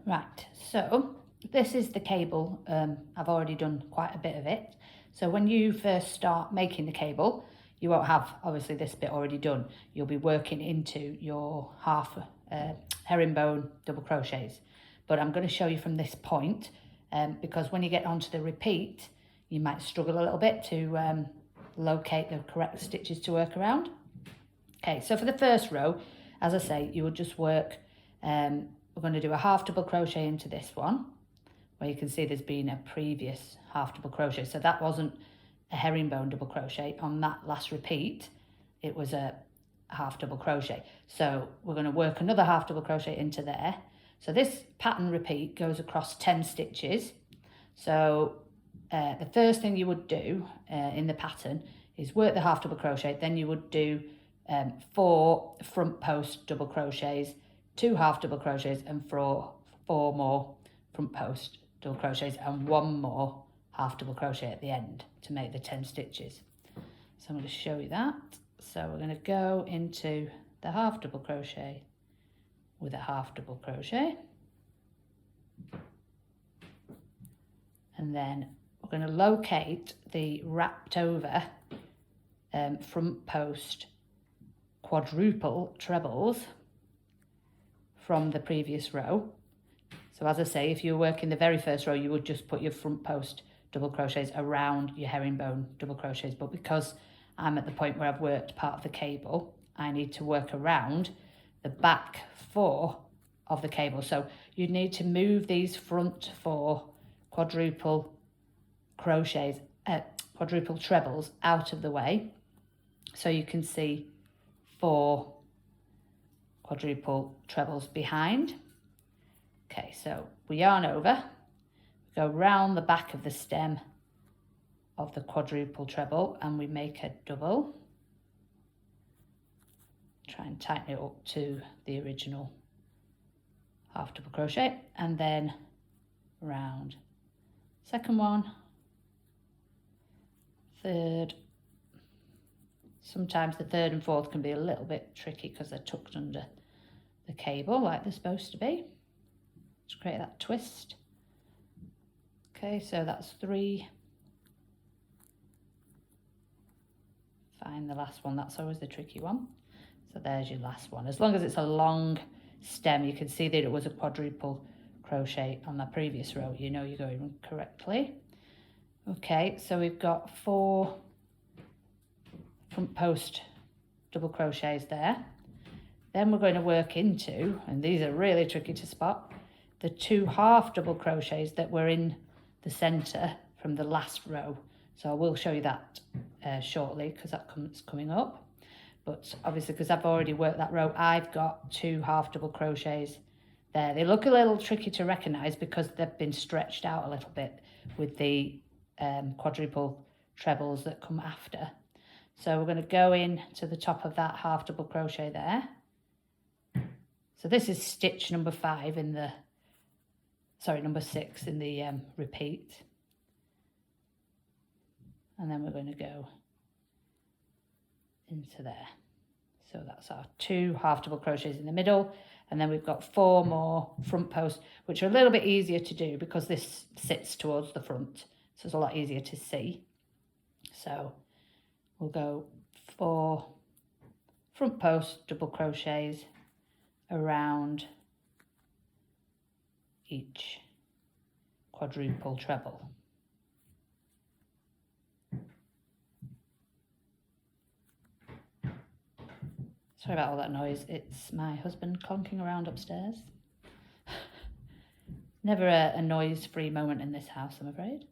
Right, so this is the cable. I've already done quite a bit of it. So when you first start making the cable, you won't have obviously this bit already done. You'll be working into your half herringbone double crochets. But I'm going to show you from this point because when you get onto the repeat, you might struggle a little bit to locate the correct stitches to work around. Okay, so for the first row, as I say, you will just work, we're going to do a half double crochet into this one, where you can see there's been a previous half double crochet. So that wasn't a herringbone double crochet. On that last repeat, it was a half double crochet. So we're going to work another half double crochet into there. So this pattern repeat goes across 10 stitches. So the first thing you would do in the pattern is work the half double crochet, then you would do 4 front post double crochets, 2 half double crochets, and 4 more front post double crochets, and 1 more half double crochet at the end to make the 10 stitches. So I'm going to show you that. So we're going to go into the half double crochet with a half double crochet, and then we're going to locate the wrapped over front post quadruple trebles from the previous row. So as I say, if you're working the very first row, you would just put your front post double crochets around your herringbone double crochets, but because I'm at the point where I've worked part of the cable, I need to work around the back 4 of the cable. So you need to move these front 4 quadruple crochets, quadruple trebles out of the way, so you can see 4 quadruple trebles behind. Okay, so we yarn over, go round the back of the stem of the quadruple treble, and we make a double. Try and tighten it up to the original half double crochet, and then round second one, third. Sometimes the third and fourth can be a little bit tricky because they're tucked under the cable like they're supposed to be, to create that twist. Okay, so that's 3. Find the last one, that's always the tricky one. So there's your last one. As long as it's a long stem, you can see that it was a quadruple crochet on the previous row. You know you're going correctly. Okay, so we've got 4 front post double crochets there. Then we're going to work into, and these are really tricky to spot, the 2 half double crochets that were in the center from the last row. So I will show you that shortly because that's coming up. But obviously, because I've already worked that row, I've got 2 half double crochets there. They look a little tricky to recognize because they've been stretched out a little bit with the quadruple trebles that come after. So we're going to go in to the top of that half double crochet there. So this is stitch number 5 in the, sorry, number 6 in the repeat. And then we're going to go into there. So that's our 2 half double crochets in the middle, and then we've got 4 more front posts, which are a little bit easier to do because this sits towards the front, so it's a lot easier to see. So we'll go 4 front post double crochets around each quadruple treble. Sorry about all that noise, it's my husband clonking around upstairs. Never a noise-free moment in this house, I'm afraid.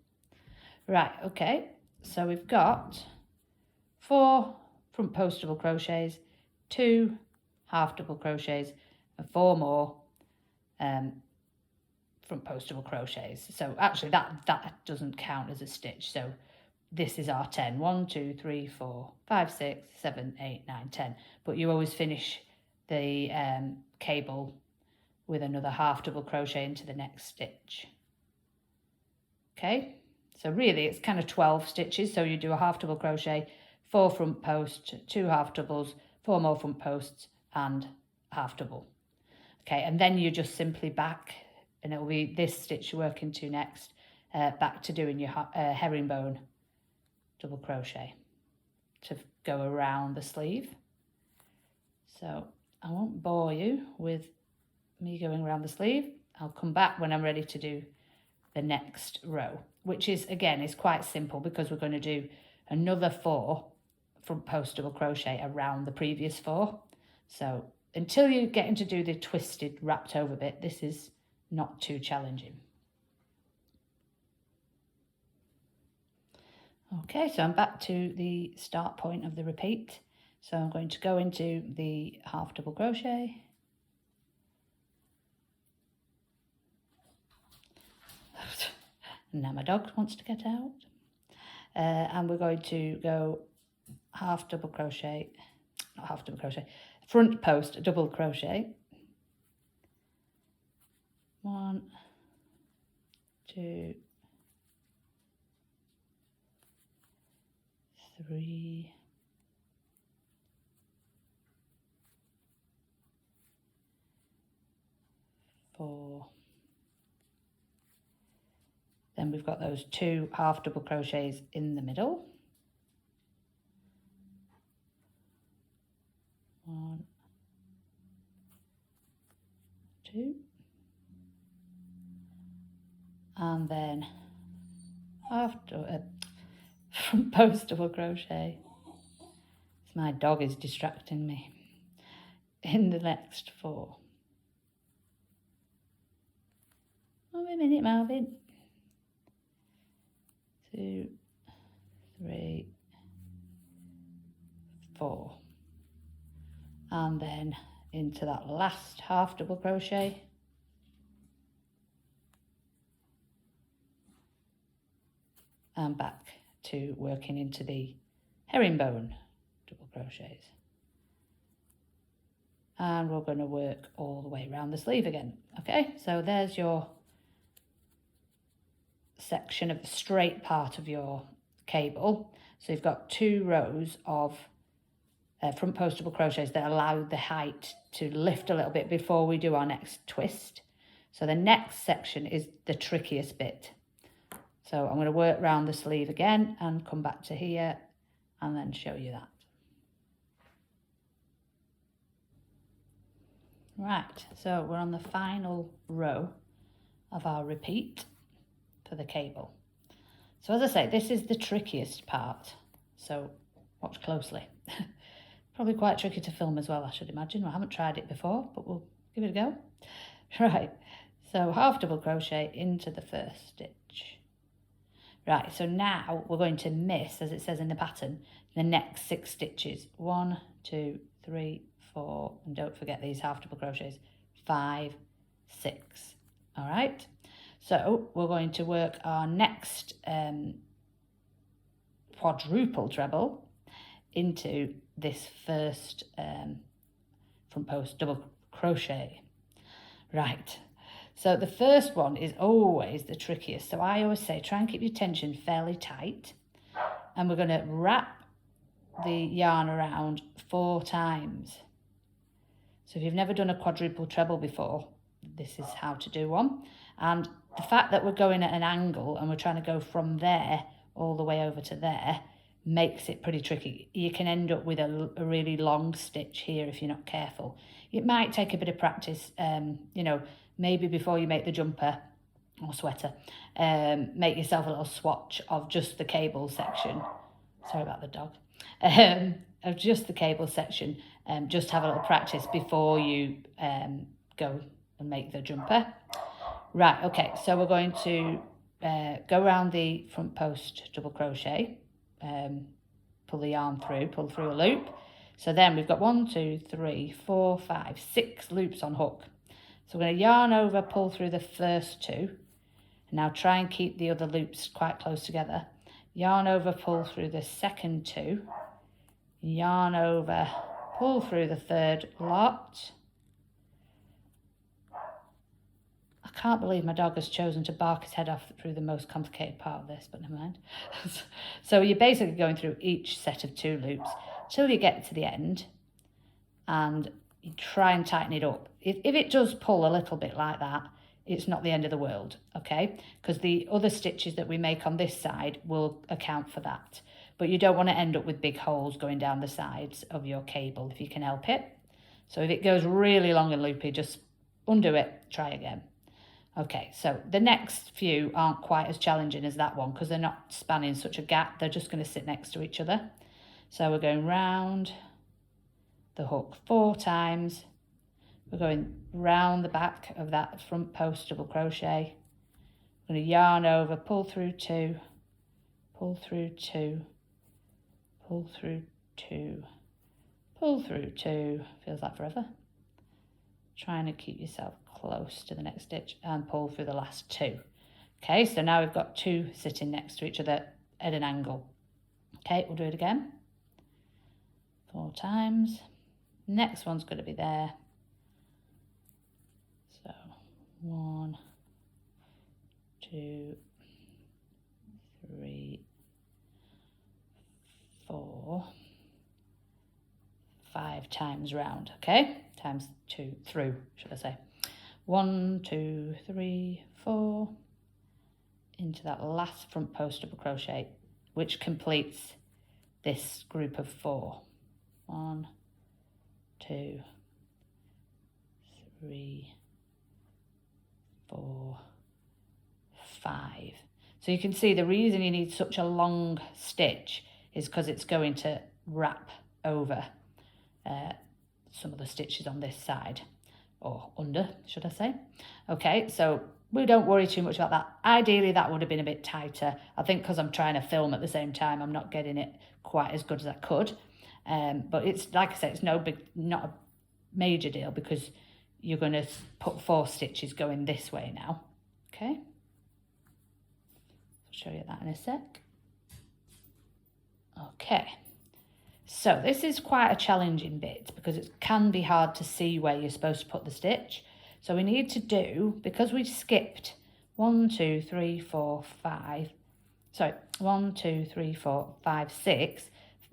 Right, okay, so we've got 4 front post double crochets, 2 half double crochets, and 4 more front post double crochets. So actually that doesn't count as a stitch, so this is our 10. 1, 2, 3, 4, 5, 6, 7, 8, 9, 10. But you always finish the cable with another half double crochet into the next stitch. Okay, so really it's kind of 12 stitches. So you do a half double crochet, 4 front posts, 2 half doubles, 4 more front posts, and half double. Okay, and then you just simply back and it will be this stitch you're working to next, back to doing your herringbone double crochet to go around the sleeve. So I won't bore you with me going around the sleeve. I'll come back when I'm ready to do the next row, which is, again, is quite simple because we're going to do another 4 front post double crochet around the previous 4. So until you get into do the twisted wrapped over bit, this is not too challenging. Okay, so I'm back to the start point of the repeat. So I'm going to go into the half double crochet. Now my dog wants to get out. And we're going to go half double crochet, not half double crochet, front post double crochet. 1, 2, 3, 4. Then we've got those 2 half double crochets in the middle. 1, 2. And then front post double crochet. My dog is distracting me. In the next 4. Oh, a minute, Marvin. 2, 3, 4. And then into that last half double crochet. And back to working into the herringbone double crochets. And we're going to work all the way around the sleeve again. Okay, so there's your section of the straight part of your cable. So you've got 2 rows of front post double crochets that allow the height to lift a little bit before we do our next twist. So the next section is the trickiest bit. So I'm going to work round the sleeve again and come back to here and then show you that. Right, so we're on the final row of our repeat for the cable. So as I say, this is the trickiest part, so watch closely. Probably quite tricky to film as well, I should imagine. I haven't tried it before, but we'll give it a go. Right, so half double crochet into the first stitch. Right, so now we're going to miss, as it says in the pattern, the next 6 stitches. 1, 2, 3, 4, and don't forget these half double crochets, 5, 6. All right, so we're going to work our next quadruple treble into this first front post double crochet. Right, so the first one is always the trickiest. So I always say try and keep your tension fairly tight, and we're going to wrap the yarn around 4 times. So if you've never done a quadruple treble before, this is how to do one. And the fact that we're going at an angle and we're trying to go from there all the way over to there makes it pretty tricky. You can end up with a really long stitch here if you're not careful. It might take a bit of practice, you know, maybe before you make the jumper or sweater, make yourself a little swatch of just the cable section. Sorry about the dog. Of just the cable section, just have a little practice before you go and make the jumper. Right, okay, so we're going to go around the front post double crochet, pull the yarn through, pull through a loop. So then we've got 1, 2, 3, 4, 5, 6 loops on hook. So we're going to yarn over, pull through the first 2. And now try and keep the other loops quite close together. Yarn over, pull through the second 2. Yarn over, pull through the third lot. I can't believe my dog has chosen to bark his head off through the most complicated part of this, but never mind. So you're basically going through each set of 2 loops till you get to the end, and you try and tighten it up. If it does pull a little bit like that, it's not the end of the world, okay? Because the other stitches that we make on this side will account for that. But you don't want to end up with big holes going down the sides of your cable if you can help it. So if it goes really long and loopy, just undo it, try again. Okay, so the next few aren't quite as challenging as that one because they're not spanning such a gap. They're just going to sit next to each other. So we're going round the hook 4 times. We're going round the back of that front post double crochet. I'm going to yarn over, pull through 2, pull through 2, pull through 2, pull through 2. Feels like forever. Trying to keep yourself close to the next stitch and pull through the last 2. Okay, so now we've got 2 sitting next to each other at an angle. Okay, we'll do it again. 4 times. Next one's going to be there. So 1, 2, 3, 4, 5 times round, okay? Times 2 through, should I say. 1, 2, 3, 4 into that last front post double crochet, which completes this group of 4. 1, 2, 3, 4, 5. So you can see the reason you need such a long stitch is because it's going to wrap over some of the stitches on this side, or under, should I say. Okay, so we don't worry too much about that. Ideally, that would have been a bit tighter. I think because I'm trying to film at the same time, I'm not getting it quite as good as I could. But it's, like I said, it's not a major deal because you're going to put 4 stitches going this way now. Okay, I'll show you that in a sec. Okay. So this is quite a challenging bit because it can be hard to see where you're supposed to put the stitch. So we need to do, because we skipped 1, 2, 3, 4, 5, sorry, 1, 2, 3, 4, 5, 6,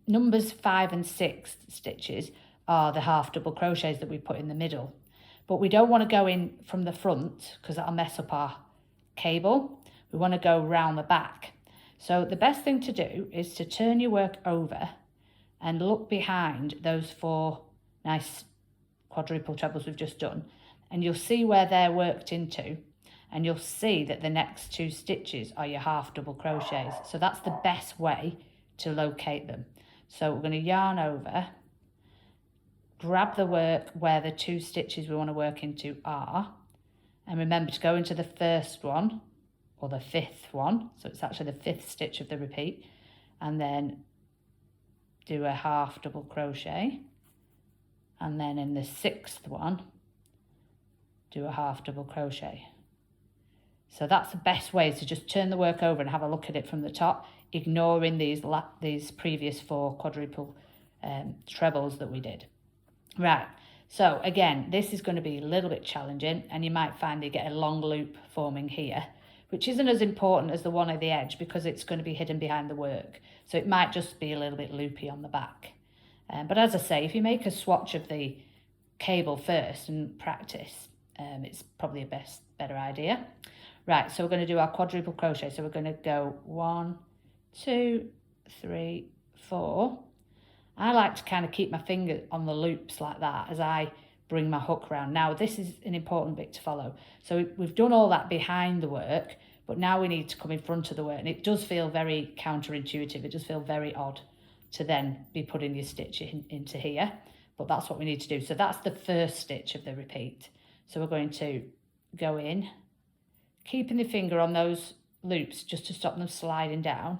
numbers 5 and 6 stitches are the half double crochets that we put in the middle. But we don't want to go in from the front because that'll mess up our cable. We want to go round the back. So the best thing to do is to turn your work over and look behind those 4 nice quadruple trebles we've just done, and you'll see where they're worked into, and you'll see that the next 2 stitches are your half double crochets. So that's the best way to locate them. So we're going to yarn over, grab the work where the 2 stitches we want to work into are, and remember to go into the first one, or the 5th one, so it's actually the 5th stitch of the repeat, and then do a half double crochet, and then in the 6th one do a half double crochet. So that's the best way, to just turn the work over and have a look at it from the top, ignoring these previous 4 quadruple trebles that we did. Right, so again, this is going to be a little bit challenging, and you might find you get a long loop forming here, which isn't as important as the one at the edge because it's going to be hidden behind the work. So it might just be a little bit loopy on the back. But as I say, if you make a swatch of the cable first and practice, it's probably a better idea. Right, so we're going to do our quadruple crochet. So we're going to go 1, 2, 3, 4. I like to kind of keep my finger on the loops like that as I bring my hook round. Now, this is an important bit to follow. So we've done all that behind the work, but now we need to come in front of the work. And it does feel very counterintuitive. It does feel very odd to then be putting your stitch into here, but that's what we need to do. So that's the first stitch of the repeat. So we're going to go in, keeping the finger on those loops just to stop them sliding down.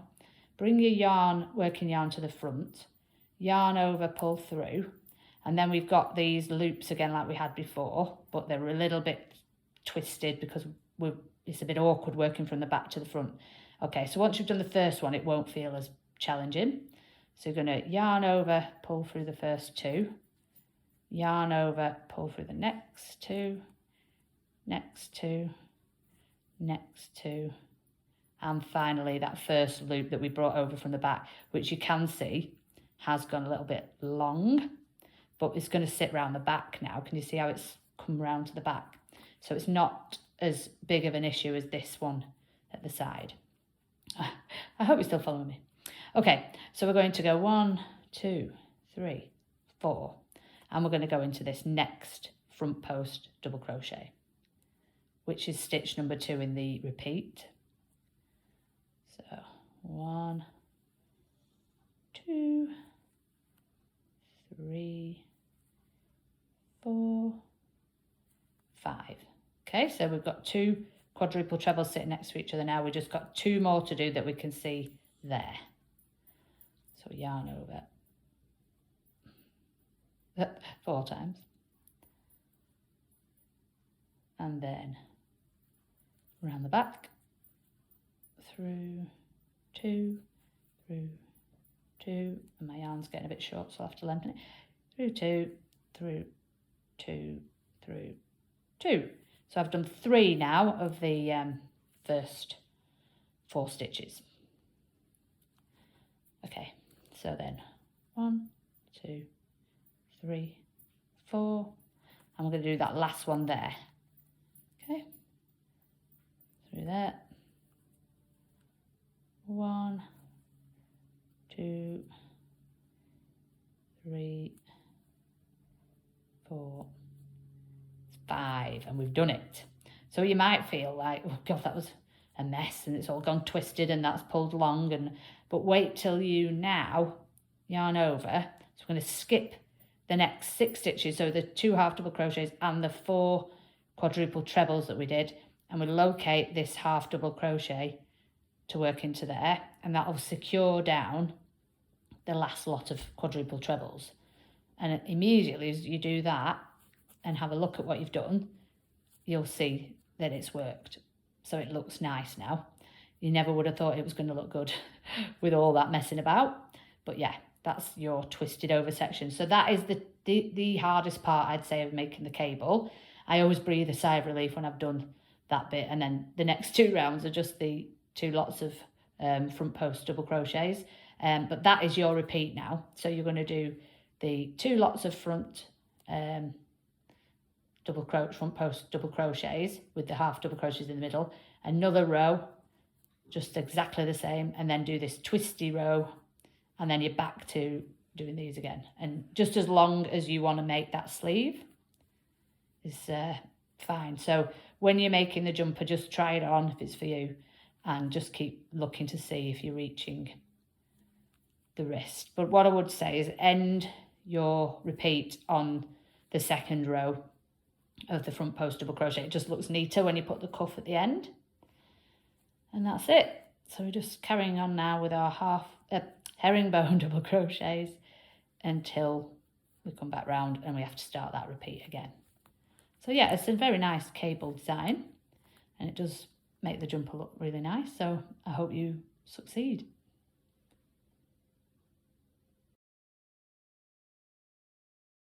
Bring your working yarn to the front, yarn over, pull through, and then we've got these loops again like we had before, but they're a little bit twisted because it's a bit awkward working from the back to the front. Okay, so once you've done the first one, it won't feel as challenging. So you're going to yarn over, pull through the first 2, yarn over, pull through the next 2, next 2, next 2, and finally that first loop that we brought over from the back, which you can see has gone a little bit long, but it's going to sit round the back now. Can you see how it's come round to the back? So it's not as big of an issue as this one at the side. I hope you're still following me. Okay, so we're going to go 1, 2, 3, 4, and we're going to go into this next front post double crochet, which is stitch number 2 in the repeat. So 1, 2, 3, 4, 5. Okay, so we've got 2 quadruple trebles sitting next to each other now. We've just got 2 more to do that we can see there. So yarn over 4 times. And then around the back, through 2, through 2, and my yarn's getting a bit short, so I'll have to lengthen it. Through 2, through 2, through 2. So I've done 3 now of the first 4 stitches. Okay, so then 1, 2, 3, 4, and we're going to do that last one there. Okay, through there. 1, 2, 3, 4, 5, and we've done it. So you might feel like, oh God, that was a mess and it's all gone twisted and that's pulled long, but wait till you now yarn over. So we're going to skip the next 6 stitches, so the 2 half double crochets and the 4 quadruple trebles that we did, and we'll locate this half double crochet to work into there, and that'll secure down the last lot of quadruple trebles. And immediately as you do that and have a look at what you've done, you'll see that it's worked. So it looks nice now. You never would have thought it was going to look good with all that messing about. But yeah, that's your twisted over section. So that is the hardest part, I'd say, of making the cable. I always breathe a sigh of relief when I've done that bit. And then the next 2 rounds are just the 2 lots of front post double crochets. But that is your repeat now. So you're going to do the 2 lots of front front post double crochets with the half double crochets in the middle, another row just exactly the same, and then do this twisty row, and then you're back to doing these again. And just as long as you want to make that sleeve is fine. So when you're making the jumper, just try it on if it's for you, and just keep looking to see if you're reaching the wrist. But what I would say is end your repeat on the 2nd row of the front post double crochet. It just looks neater when you put the cuff at the end. And that's it. So we're just carrying on now with our herringbone double crochets until we come back round and we have to start that repeat again. So yeah, it's a very nice cable design, and it does make the jumper look really nice. So I hope you succeed.